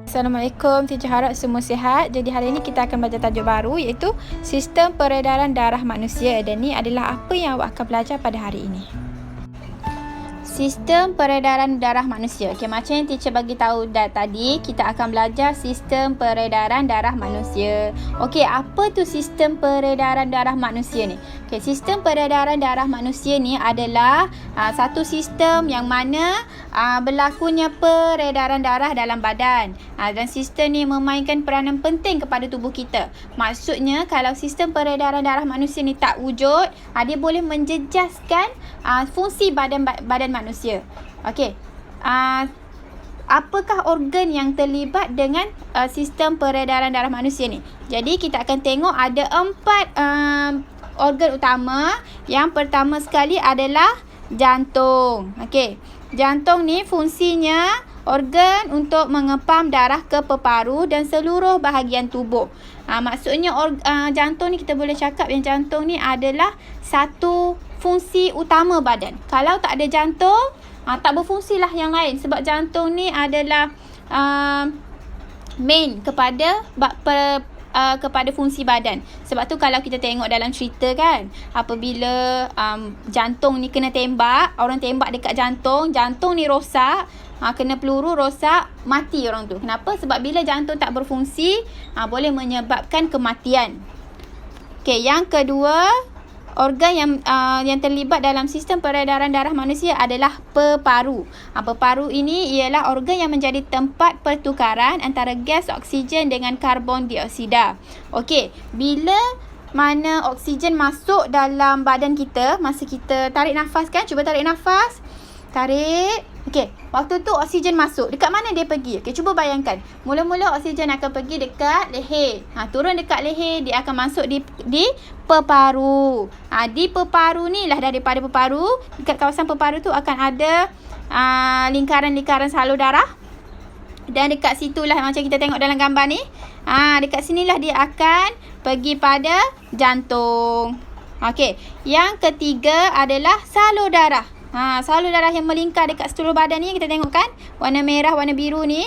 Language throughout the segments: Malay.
Assalamualaikum, teacher harap semua sihat. Jadi hari ini kita akan belajar tajuk baru iaitu sistem peredaran darah manusia, dan ni adalah apa yang awak akan belajar pada hari ini. Sistem peredaran darah manusia. Okey, macam yang teacher bagi tahu tadi, kita akan belajar sistem peredaran darah manusia. Okey, apa tu sistem peredaran darah manusia ni? Okey, sistem peredaran darah manusia ni adalah satu sistem yang mana berlakunya peredaran darah dalam badan. Dan sistem ni memainkan peranan penting kepada tubuh kita. Maksudnya, kalau sistem peredaran darah manusia ni tak wujud, dia boleh menjejaskan fungsi badan manusia. Okey. Apakah organ yang terlibat dengan sistem peredaran darah manusia ni? Jadi kita akan tengok ada 4 organ utama. Yang pertama sekali adalah jantung. Okey. Jantung ni fungsinya organ untuk mengepam darah ke peparu dan seluruh bahagian tubuh. Maksudnya jantung ni kita boleh cakap yang jantung ni adalah satu fungsi utama badan. Kalau tak ada jantung, tak berfungsilah yang lain. Sebab jantung ni adalah main kepada kepada fungsi badan. Sebab tu kalau kita tengok dalam cerita kan, apabila jantung ni kena tembak, orang tembak dekat jantung ni rosak, kena peluru rosak, mati orang tu. Kenapa? Sebab bila jantung tak berfungsi, boleh menyebabkan kematian. Okey, yang kedua, organ yang terlibat dalam sistem peredaran darah manusia adalah peparu. Peparu ini ialah organ yang menjadi tempat pertukaran antara gas oksigen dengan karbon dioksida. Okey, bila mana oksigen masuk dalam badan kita, masa kita tarik nafas kan, cuba tarik nafas. Tarik. Okey, waktu tu oksigen masuk. Dekat mana dia pergi? Okey, cuba bayangkan. Mula-mula oksigen akan pergi dekat leher. Turun dekat leher, dia akan masuk di peparu. Di peparu ni lah, daripada peparu, dekat kawasan peparu tu akan ada lingkaran-lingkaran salur darah. Dan dekat situlah macam kita tengok dalam gambar ni. Dekat sinilah dia akan pergi pada jantung. Okey, yang ketiga adalah salur darah. Salur darah yang melingkar dekat seluruh badan ni kita tengok kan, warna merah, warna biru ni,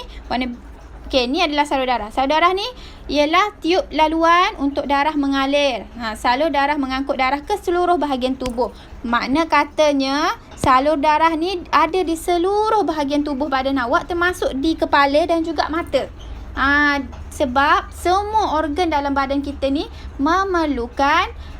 okey, ni adalah salur darah. Salur darah ni ialah tiub laluan untuk darah mengalir. Salur darah mengangkut darah ke seluruh bahagian tubuh. Makna katanya salur darah ni ada di seluruh bahagian tubuh badan awak, termasuk di kepala dan juga mata. Sebab semua organ dalam badan kita ni memerlukan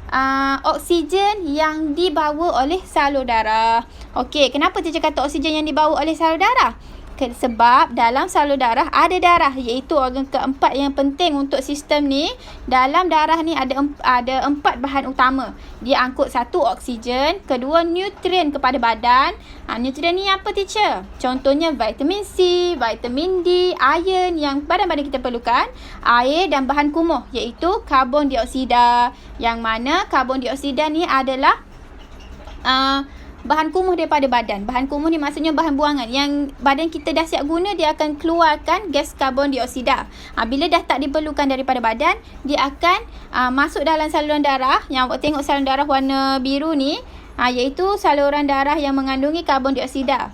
oksigen yang dibawa oleh salur darah. Okey, kenapa teacher kata oksigen yang dibawa oleh salur darah? Sebab dalam salur darah ada darah, iaitu organ keempat yang penting untuk sistem ni. Dalam darah ni ada 4 bahan utama. Dia angkut 1 oksigen, kedua nutrien kepada badan. Nutrien ni apa teacher? Contohnya vitamin C, vitamin D, iron yang badan-badan kita perlukan, air dan bahan kumuh iaitu karbon dioksida. Yang mana karbon dioksida ni adalah bahan kumuh daripada badan. Bahan kumuh ni maksudnya bahan buangan yang badan kita dah siap guna, dia akan keluarkan gas karbon dioksida. Bila dah tak diperlukan daripada badan, dia akan masuk dalam saluran darah. Yang awak tengok saluran darah warna biru ni, iaitu saluran darah yang mengandungi karbon dioksida.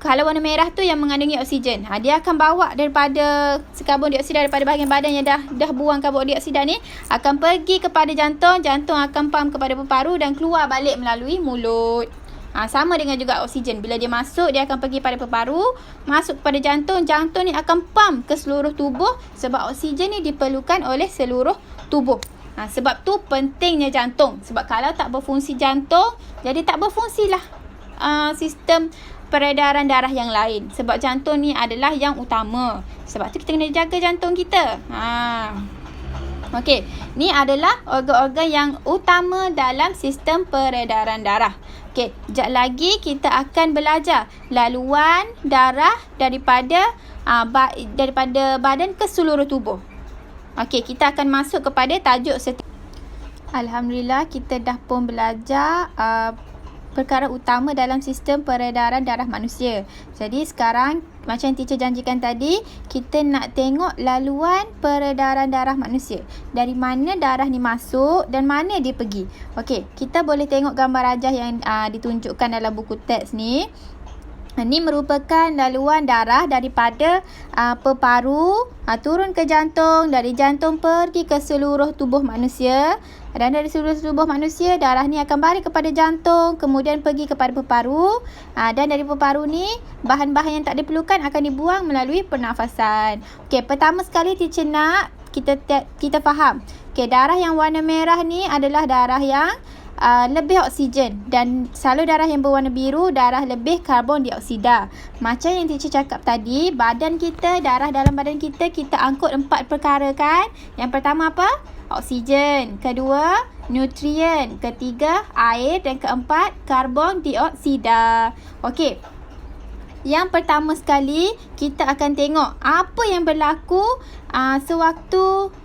Kalau warna merah tu yang mengandungi oksigen. Dia akan bawa daripada karbon dioksida daripada bahagian badan yang dah buang karbon dioksida ni, akan pergi kepada jantung. Jantung akan pam kepada peparu dan keluar balik melalui mulut. Sama dengan juga oksigen. Bila dia masuk, dia akan pergi pada peparu, masuk kepada jantung. Jantung ni akan pam ke seluruh tubuh sebab oksigen ni diperlukan oleh seluruh tubuh. Sebab tu pentingnya jantung. Sebab kalau tak berfungsi jantung, jadi tak berfungsilah sistem peredaran darah yang lain. Sebab jantung ni adalah yang utama. Sebab tu kita kena jaga jantung kita. Okey, ni adalah organ-organ yang utama dalam sistem peredaran darah. Okey, sekejap lagi kita akan belajar laluan darah daripada badan ke seluruh tubuh. Okey, kita akan masuk kepada tajuk Alhamdulillah, kita dah pun belajar perkara utama dalam sistem peredaran darah manusia. Jadi sekarang macam teacher janjikan tadi, kita nak tengok laluan peredaran darah manusia. Dari mana darah ni masuk dan mana dia pergi. Okey, kita boleh tengok gambar rajah yang ditunjukkan dalam buku teks ni. Ini merupakan laluan darah daripada peparu turun ke jantung, dari jantung pergi ke seluruh tubuh manusia, dan dari seluruh tubuh manusia darah ni akan balik kepada jantung, kemudian pergi kepada peparu, dan dari peparu ni bahan-bahan yang tak diperlukan akan dibuang melalui pernafasan. Okey, pertama sekali teacher nak kita faham. Okey, darah yang warna merah ni adalah darah yang lebih oksigen, dan salur darah yang berwarna biru darah lebih karbon dioksida. Macam yang teacher cakap tadi, badan kita, darah dalam badan kita angkut 4 perkara kan. Yang pertama apa? Oksigen. Kedua, nutrien. Ketiga, air. Dan keempat, karbon dioksida. Okey. Yang pertama sekali, kita akan tengok apa yang berlaku sewaktu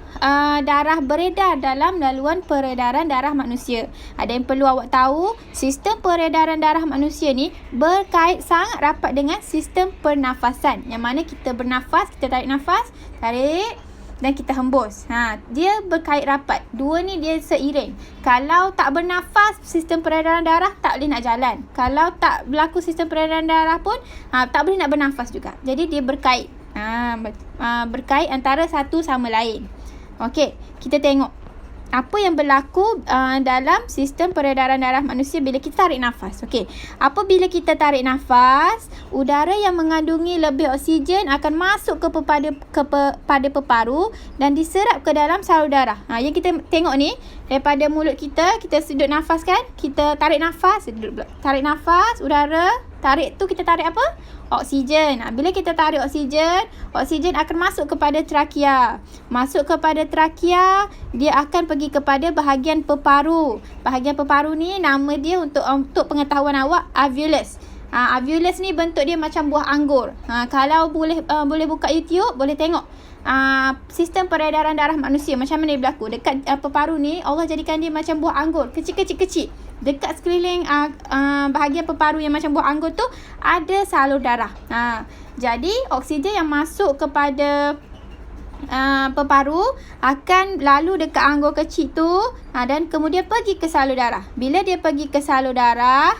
darah beredar dalam laluan peredaran darah manusia. Ada yang perlu awak tahu, sistem peredaran darah manusia ni berkait sangat rapat dengan sistem pernafasan. Yang mana kita bernafas, kita tarik nafas, tarik dan kita hembus. Dia berkait rapat. Dua ni dia seiring. Kalau tak bernafas, sistem peredaran darah tak boleh nak jalan. Kalau tak berlaku sistem peredaran darah pun tak boleh nak bernafas juga. Jadi dia berkait. Berkait antara satu sama lain. Okey, kita tengok apa yang berlaku dalam sistem peredaran darah manusia bila kita tarik nafas. Okey, apabila kita tarik nafas, udara yang mengandungi lebih oksigen akan masuk pada peparu dan diserap ke dalam salur darah. Yang kita tengok ni, daripada mulut kita sedut nafas kan? Kita tarik nafas, tarik nafas, udara, tarik tu kita tarik apa? Oksigen. Bila kita tarik oksigen akan masuk kepada trakea. Masuk kepada trakea, dia akan pergi kepada bahagian peparu. Bahagian peparu ni nama dia untuk pengetahuan awak, alveolus. Alveolus ni bentuk dia macam buah anggur. Kalau boleh buka YouTube, boleh tengok sistem peredaran darah manusia macam mana dia berlaku. Dekat peparu ni Allah jadikan dia macam buah anggur, kecil-kecil. Dekat sekeliling bahagian peparu yang macam buah anggur tu ada salur darah. Jadi oksigen yang masuk kepada peparu akan lalu dekat anggur kecil tu dan kemudian pergi ke salur darah. Bila dia pergi ke salur darah,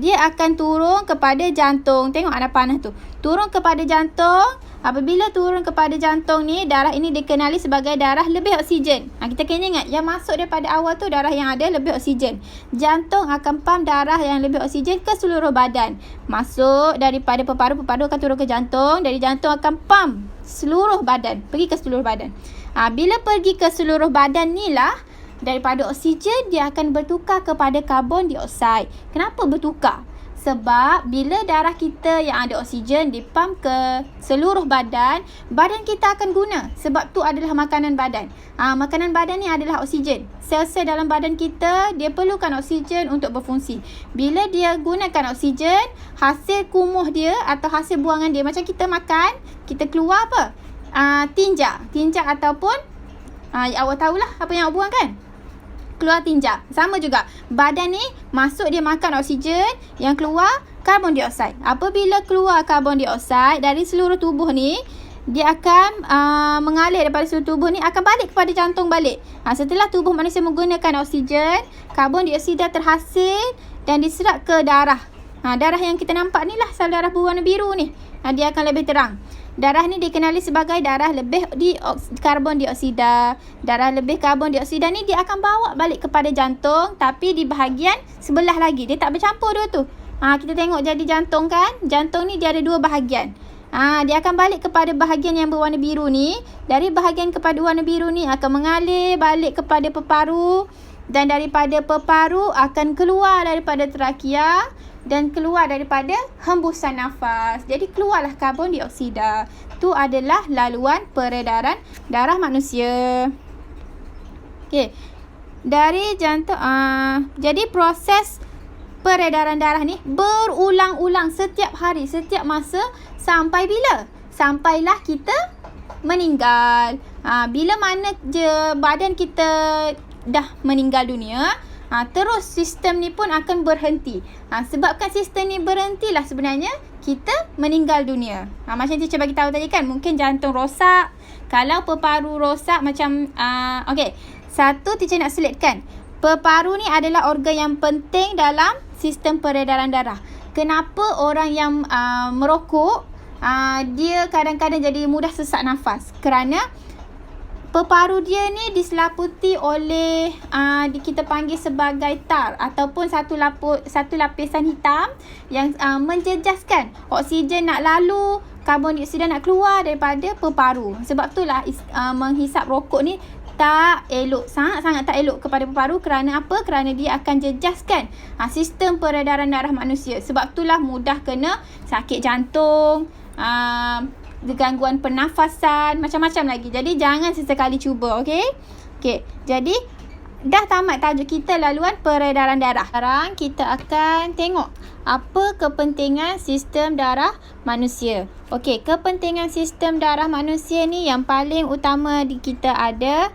dia akan turun kepada jantung. Tengok ada panah tu. Turun kepada jantung. Apabila turun kepada jantung ni, darah ini dikenali sebagai darah lebih oksigen. Kita kena ingat, yang masuk daripada awal tu darah yang ada lebih oksigen. Jantung akan pump darah yang lebih oksigen ke seluruh badan. Masuk daripada peparu akan turun ke jantung. Dari jantung akan pump seluruh badan, pergi ke seluruh badan. Bila pergi ke seluruh badan ni lah, daripada oksigen dia akan bertukar kepada karbon dioksida. Kenapa bertukar? Sebab bila darah kita yang ada oksigen dipump ke seluruh badan kita akan guna. Sebab tu adalah makanan badan. Makanan badan ni adalah oksigen. Sel-sel dalam badan kita, dia perlukan oksigen untuk berfungsi. Bila dia gunakan oksigen, hasil kumuh dia atau hasil buangan dia, macam kita makan, kita keluar apa? Tinja ataupun awak tahulah apa yang awak buang kan? Keluar tinja. Sama juga. Badan ni masuk dia makan oksigen, yang keluar karbon dioksida. Apabila keluar karbon dioksida dari seluruh tubuh ni, dia akan mengalir daripada seluruh tubuh ni, akan balik kepada jantung balik. Setelah tubuh manusia menggunakan oksigen, karbon dioksida terhasil dan diserap ke darah. Darah yang kita nampak ni lah, salur darah berwarna biru ni. Dia akan lebih terang. Darah ni dikenali sebagai darah lebih karbon dioksida. Darah lebih karbon dioksida ni dia akan bawa balik kepada jantung, tapi di bahagian sebelah lagi. Dia tak bercampur dua tu. Kita tengok jadi jantung kan. Jantung ni dia ada dua bahagian. Dia akan balik kepada bahagian yang berwarna biru ni. Dari bahagian kepada warna biru ni akan mengalir balik kepada peparu. Dan daripada peparu akan keluar daripada trakea dan keluar daripada hembusan nafas. Jadi keluarlah karbon dioksida. Itu adalah laluan peredaran darah manusia. Okey. Dari jantung, jadi proses peredaran darah ni berulang-ulang setiap hari, setiap masa sampai bila? Sampailah kita meninggal. Bila mana je badan kita dah meninggal dunia, terus sistem ni pun akan berhenti. Sebabkan sistem ni berhentilah sebenarnya kita meninggal dunia. Macam teacher bagi tahu tadi kan, mungkin jantung rosak. Kalau peparu rosak macam okey. Satu teacher nak selitkan. Peparu ni adalah organ yang penting dalam sistem peredaran darah. kenapa orang yang merokok dia kadang-kadang jadi mudah sesak nafas? Kerana paru dia ni diselaputi oleh kita panggil sebagai tar ataupun satu lapisan hitam yang menjejaskan oksigen nak lalu, karbon dioksida nak keluar daripada paru. Sebab itulah menghisap rokok ni tak elok, sangat-sangat tak elok kepada paru. Kerana apa? Kerana dia akan jejaskan sistem peredaran darah manusia. Sebab itulah mudah kena sakit jantung, gangguan pernafasan, macam-macam lagi. Jadi jangan sesekali cuba, okey? Okey. Jadi dah tamat tajuk kita laluan peredaran darah. Sekarang kita akan tengok apa kepentingan sistem darah manusia. Okey, kepentingan sistem darah manusia ni yang paling utama kita ada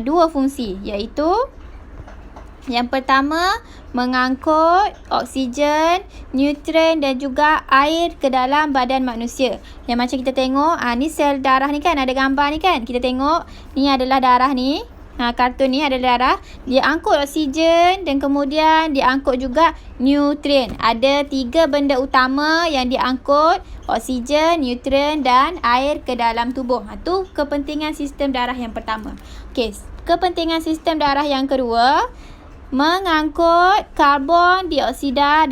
dua fungsi, iaitu yang pertama, mengangkut oksigen, nutrien dan juga air ke dalam badan manusia. Yang macam kita tengok, ni sel darah ni kan, ada gambar ni kan. Kita tengok, ni adalah darah ni. Kartun ni adalah darah. Dia angkut oksigen dan kemudian dia angkut juga nutrien. Ada 3 benda utama yang diangkut, oksigen, nutrien dan air ke dalam tubuh. Tu kepentingan sistem darah yang pertama. Okey, kepentingan sistem darah yang kedua, mengangkut karbon dioksida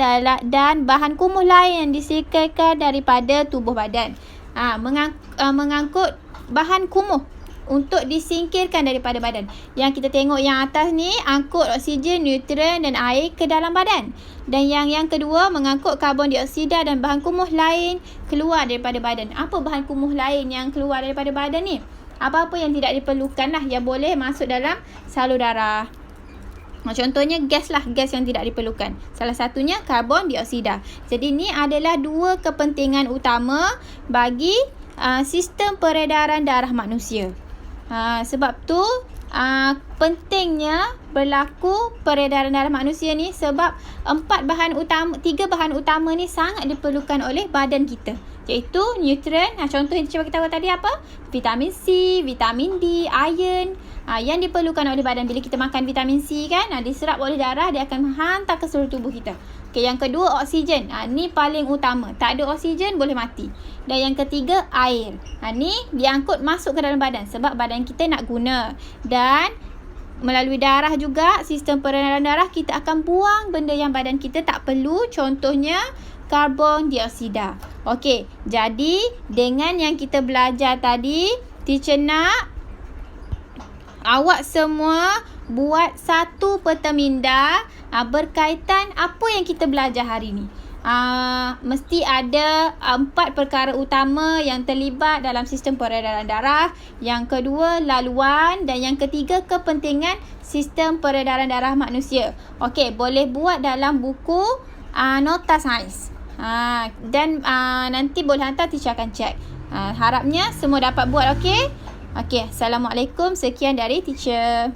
dan bahan kumuh lain yang disingkirkan daripada tubuh badan. Mengangkut bahan kumuh untuk disingkirkan daripada badan. Yang kita tengok yang atas ni, angkut oksigen, nutrien dan air ke dalam badan. Dan yang kedua, mengangkut karbon dioksida dan bahan kumuh lain keluar daripada badan. Apa bahan kumuh lain yang keluar daripada badan ni? Apa-apa yang tidak diperlukan lah, yang boleh masuk dalam salur darah. Contohnya gas lah, gas yang tidak diperlukan. Salah satunya karbon dioksida. Jadi ni adalah 2 kepentingan utama bagi sistem peredaran darah manusia. Sebab tu pentingnya berlaku peredaran darah manusia ni, sebab 3 bahan utama ni sangat diperlukan oleh badan kita, iaitu nutrien. Contoh yang cuba kita tahu tadi apa? Vitamin C, vitamin D, iron. Yang diperlukan oleh badan. Bila kita makan vitamin C kan, diserap oleh darah, dia akan menghantar ke seluruh tubuh kita. Okey, yang kedua oksigen. Ni paling utama. Tak ada oksigen boleh mati. Dan yang ketiga air. Ni diangkut masuk ke dalam badan sebab badan kita nak guna. Dan melalui darah juga, sistem peredaran darah, kita akan buang benda yang badan kita tak perlu. Contohnya karbon dioksida. Okey, jadi dengan yang kita belajar tadi, teacher nak awak semua buat satu peta minda berkaitan apa yang kita belajar hari ni. Mesti ada 4 perkara utama yang terlibat dalam sistem peredaran darah. Yang kedua, laluan. Dan yang ketiga, kepentingan sistem peredaran darah manusia. Okey, boleh buat dalam buku nota sains. Dan nanti boleh hantar, teacher akan check. Harapnya semua dapat buat, okey? Okey, Assalamualaikum. Sekian dari teacher.